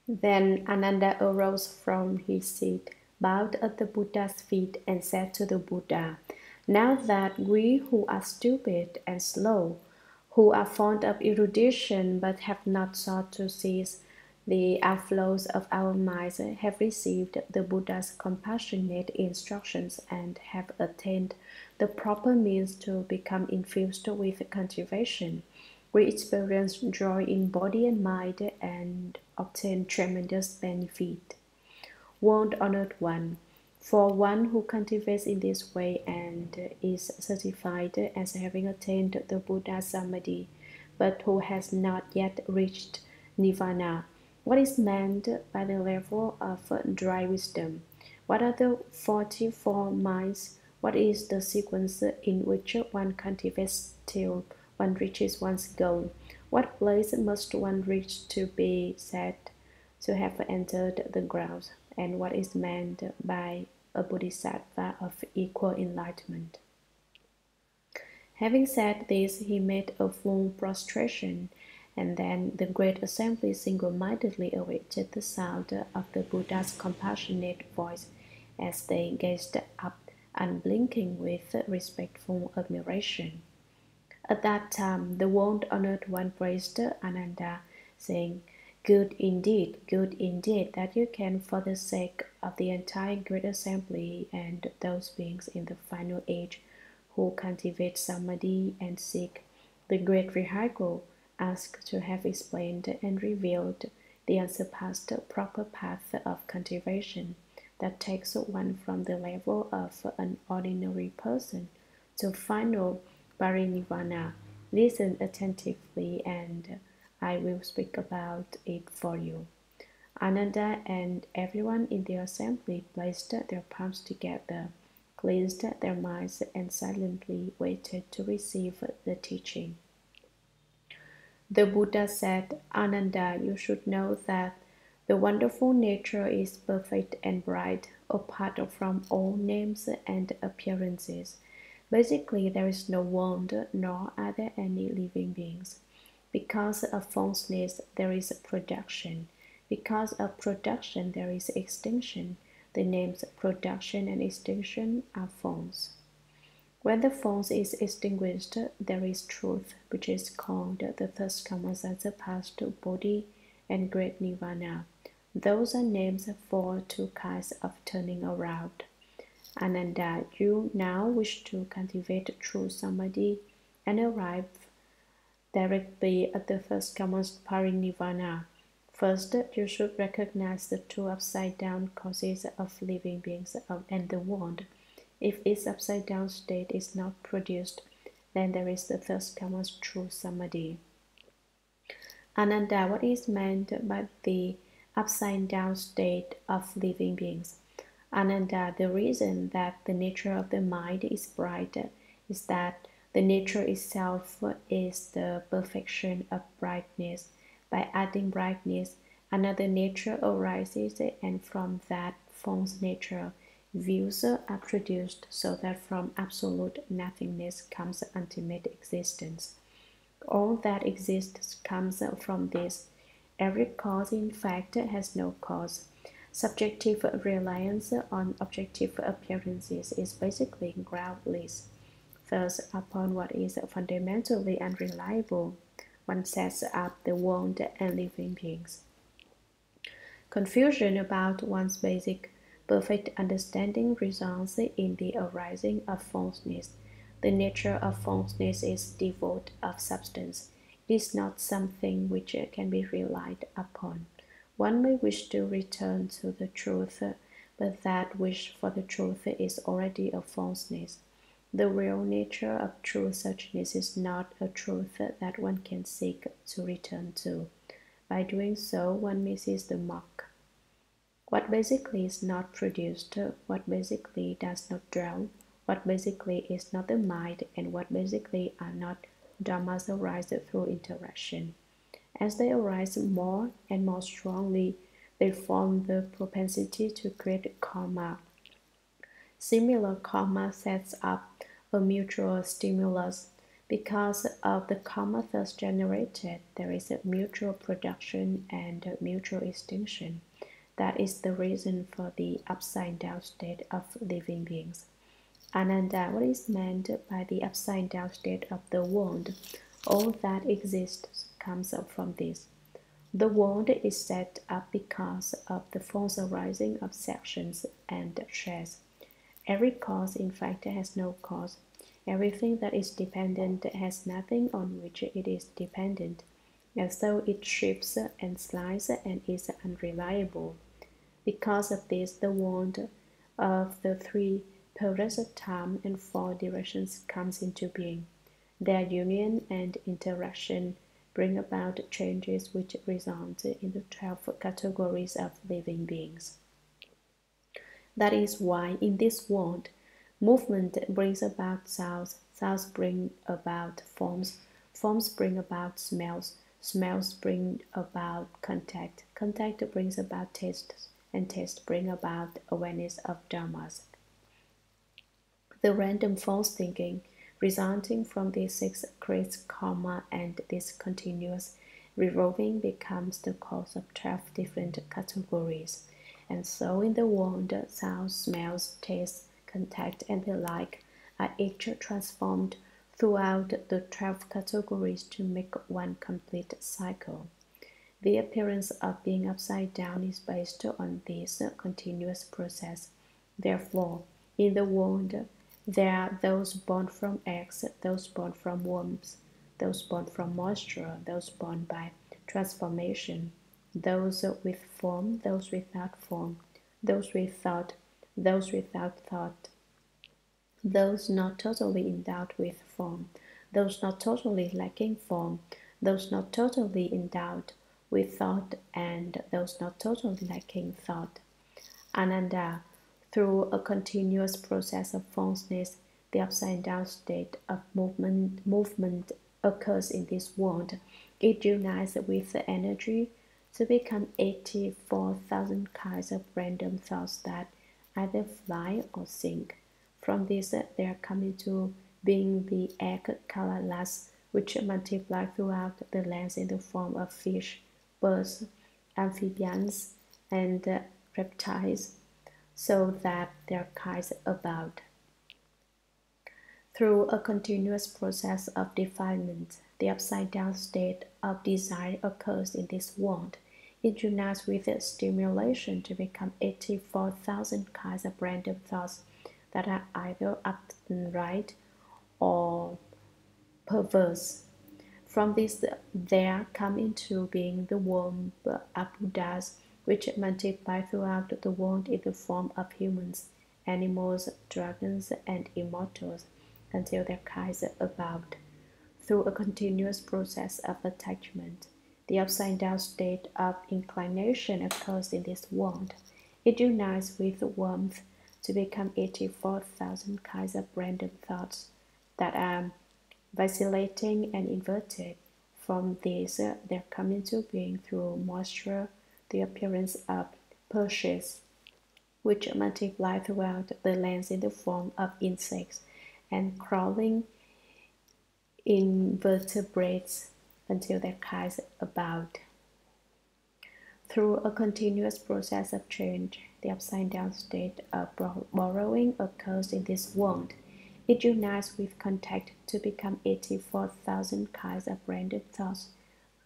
Then Ananda arose from his seat, bowed at the Buddha's feet, and said to the Buddha, "Now that we who are stupid and slow, who are fond of erudition but have not sought to seize the outflows of our minds, have received the Buddha's compassionate instructions and have attained the proper means to become infused with cultivation. We experience joy in body and mind and obtain tremendous benefit. World honored one, for one who cultivates in this way and is certified as having attained the Buddha Samadhi, but who has not yet reached Nirvana. What is meant by the level of dry wisdom? What are the 44 minds? What is the sequence in which one cultivates till one reaches one's goal? What place must one reach to be said to have entered the grounds? And what is meant by a bodhisattva of equal enlightenment? Having said this, he made a full prostration, and then the great assembly single-mindedly awaited the sound of the Buddha's compassionate voice as they gazed up, unblinking with respectful admiration. At that time, the world-honored one praised Ananda, saying, good indeed, that you can, for the sake of the entire great assembly and those beings in the final age who cultivate samadhi and seek the great vehicle, ask to have explained and revealed the unsurpassed proper path of cultivation that takes one from the level of an ordinary person to final parinirvana. Listen attentively and I will speak about it for you. Ananda and everyone in the assembly placed their palms together, cleansed their minds, and silently waited to receive the teaching. The Buddha said, Ananda, you should know that the wonderful nature is perfect and bright, apart from all names and appearances. Basically, there is no world, nor are there any living beings. Because of falseness, there is production. Because of production, there is extinction. The names production and extinction are false. When the false is extinguished, there is truth, which is called the thirst comes as a past body and great nirvana. Those are names for two kinds of turning around. Ananda, you now wish to cultivate true samadhi and arrive directly at the first comes parinirvana. First, you should recognize the two upside-down causes of living beings and the world. If its upside-down state is not produced, then there is the first comes true samadhi. Ananda, what is meant by the upside-down state of living beings? Ananda, the reason that the nature of the mind is bright is that the nature itself is the perfection of brightness. By adding brightness, another nature arises, and from that false nature, views are produced, so that from absolute nothingness comes ultimate existence. All that exists comes from this. Every cause, in fact, has no cause. Subjective reliance on objective appearances is basically groundless. Thus, upon what is fundamentally unreliable, one sets up the world and living beings. Confusion about one's basic, perfect understanding results in the arising of falseness. The nature of falseness is devoid of substance. It is not something which can be relied upon. One may wish to return to the truth, but that wish for the truth is already a falseness. The real nature of true suchness is not a truth that one can seek to return to. By doing so, one misses the mark. What basically is not produced, what basically does not dwell, what basically is not the mind, and what basically are not dhammas arise through interaction. As they arise more and more strongly, they form the propensity to create karma. Similar karma sets up a mutual stimulus. Because of the karma thus generated, there is a mutual production and a mutual extinction. That is the reason for the upside down state of living beings. Ananda, what is meant by the upside down state of the world? All that exists comes up from this. The world is set up because of the false arising of sections and shares. Every cause, in fact, has no cause. Everything that is dependent has nothing on which it is dependent, and so it shifts and slides and is unreliable. Because of this, the world of the three periods of time and four directions comes into being. Their union and interaction bring about changes which result in the 12 categories of living beings. That is why in this world, movement brings about sounds, sounds bring about forms, forms bring about smells, smells bring about contact, contact brings about tastes, and taste bring about awareness of dharmas. The random false thinking resulting from these six creates karma, and this continuous revolving becomes the cause of 12 different categories. And so in the world, sounds, smells, tastes, contact, and the like are each transformed throughout the 12 categories to make one complete cycle. The appearance of being upside down is based on this continuous process. Therefore, in the world, there are those born from eggs, those born from wombs, those born from moisture, those born by transformation, those with form, those without form, those with thought, those without thought, those not totally endowed with form, those not totally lacking form, those not totally endowed with thought, and those not totally lacking thought. Ananda, through a continuous process of falseness, the upside down state of movement occurs in this world. It unites with the energy to become 84,000 kinds of random thoughts that either fly or sink. From this, there come into being the egg kalalas, which multiply throughout the lands in the form of fish, birds, amphibians, and reptiles, so that their kinds abound. Through a continuous process of defilement, the upside-down state of desire occurs in this world. It unites with the stimulation to become 84,000 kinds of random thoughts that are either upright or perverse. From this, there come into being the womb Buddhas, which multiply throughout the world in the form of humans, animals, dragons, and immortals, until their kinds abound. Through a continuous process of attachment, the upside-down state of inclination occurs in this world. It unites with warmth to become 84,000 kinds of random thoughts that are vacillating and inverted. From these, there come into being through moisture the appearance of perches, which multiply throughout the lands in the form of insects and crawling invertebrates until their kinds abound. Through a continuous process of change, the upside-down state of borrowing occurs in this world. It unites with contact to become 84,000 kinds of random thoughts,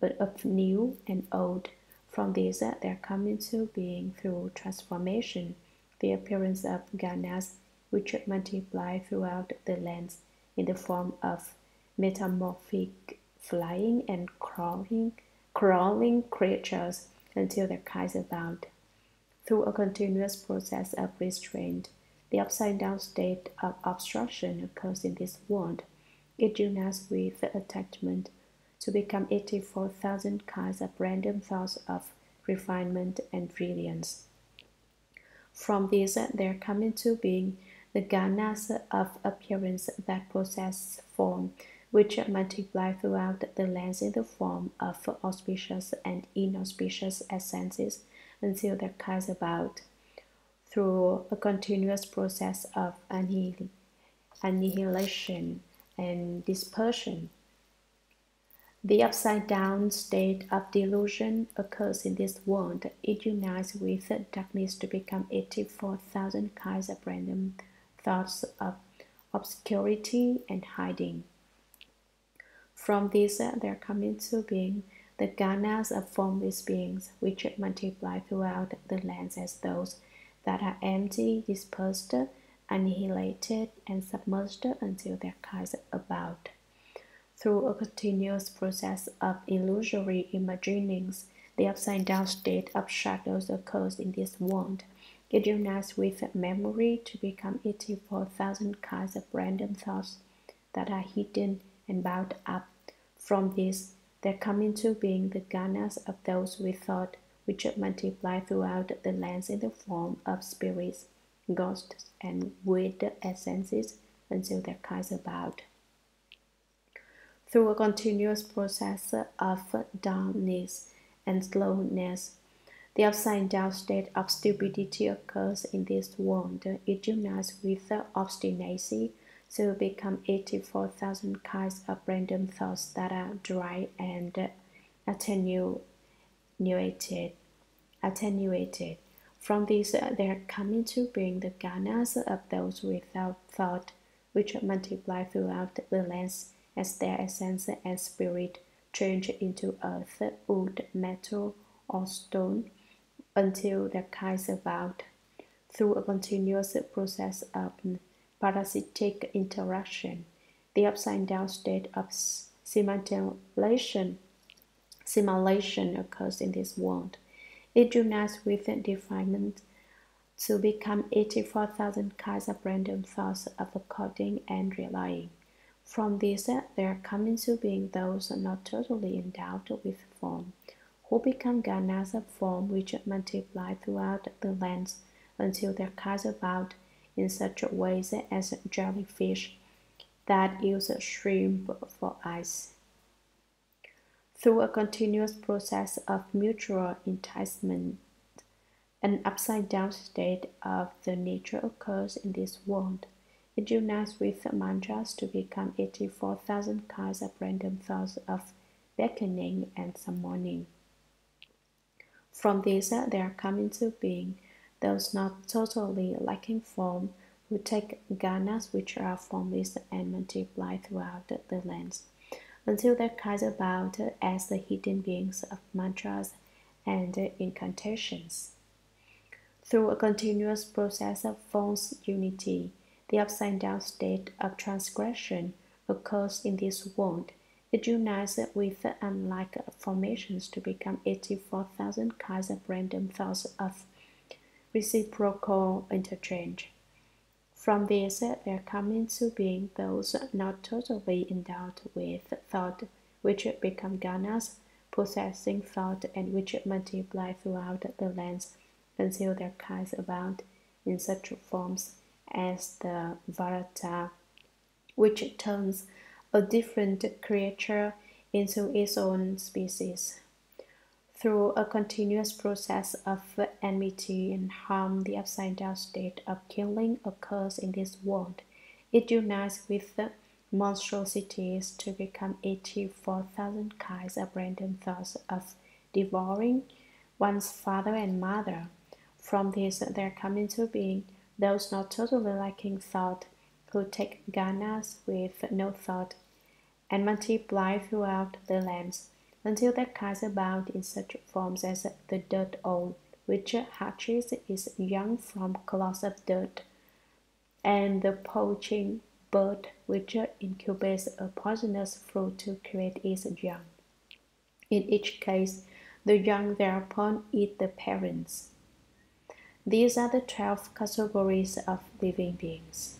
but of new and old. From these, there come into being through transformation the appearance of ganas, which multiply throughout the lands in the form of metamorphic flying and crawling creatures until their kinds abound. Through a continuous process of restraint, the upside-down state of obstruction occurs in this world. It unites with the attachment to become 84,000 kinds of random thoughts of refinement and brilliance. From these, there come into being the ganas of appearance that possess form, which multiply throughout the lands in the form of auspicious and inauspicious essences until their kinds abound. Through a continuous process of annihilation and dispersion. The upside-down state of delusion occurs in this world. It unites with darkness to become 84,000 kinds of random thoughts of obscurity and hiding. From this there come into being the ganas of formless beings, which multiply throughout the lands as those that are empty, dispersed, annihilated, and submerged until their kinds about. Through a continuous process of illusory imaginings, the upside-down state of shadows occurs in this world. It unites with memory to become 84,000 kinds of random thoughts that are hidden and bound up. From this, there come into being the ganas of those with thought, which multiply throughout the lands in the form of spirits, ghosts, and weird essences until their kinds about. Through a continuous process of dullness and slowness, the upside-down state of stupidity occurs in this world. It unites with obstinacy to become 84,000 kinds of random thoughts that are dry and attenuated. From this, there come into being the ganas of those without thought, which multiply throughout the lands as their essence and spirit change into earth, wood, metal, or stone, until their kinds about. Through a continuous process of parasitic interaction, the upside-down state of simulation occurs in this world. It unites with defilement to become 84,000 kinds of random thoughts of according and relying. From this, there come into being those not totally endowed with form, who become ganas of form which multiply throughout the lands until their kinds about in such ways as jellyfish that use shrimp for eyes. Through a continuous process of mutual enticement, an upside-down state of the nature occurs in this world. It unites with mantras to become 84,000 kinds of random thoughts of beckoning and summoning. From this, there come into being those not totally lacking form, who take ganas which are formless and multiply throughout the lands, until their kinds about as the hidden beings of mantras and incantations. Through a continuous process of false unity, the upside-down state of transgression occurs in this world. It unites with unlike formations to become 84,000 kinds of random thoughts of reciprocal interchange. From this, there come into being those not totally endowed with thought, which become ganas, possessing thought, and which multiply throughout the lands until their kinds abound in such forms as the Varata, which turns a different creature into its own species. Through a continuous process of enmity and harm, the upside-down state of killing occurs in this world. It unites with the monstrosities to become 84,000 kinds of random thoughts of devouring one's father and mother. From this, there come into being those not totally lacking thought, who take ganas with no thought, and multiply throughout the lands, until their kinds abound in such forms as the dirt owl, which hatches its young from clods of dirt, and the poaching bird, which incubates a poisonous fruit to create its young. In each case, the young thereupon eat the parents. These are the 12 categories of living beings.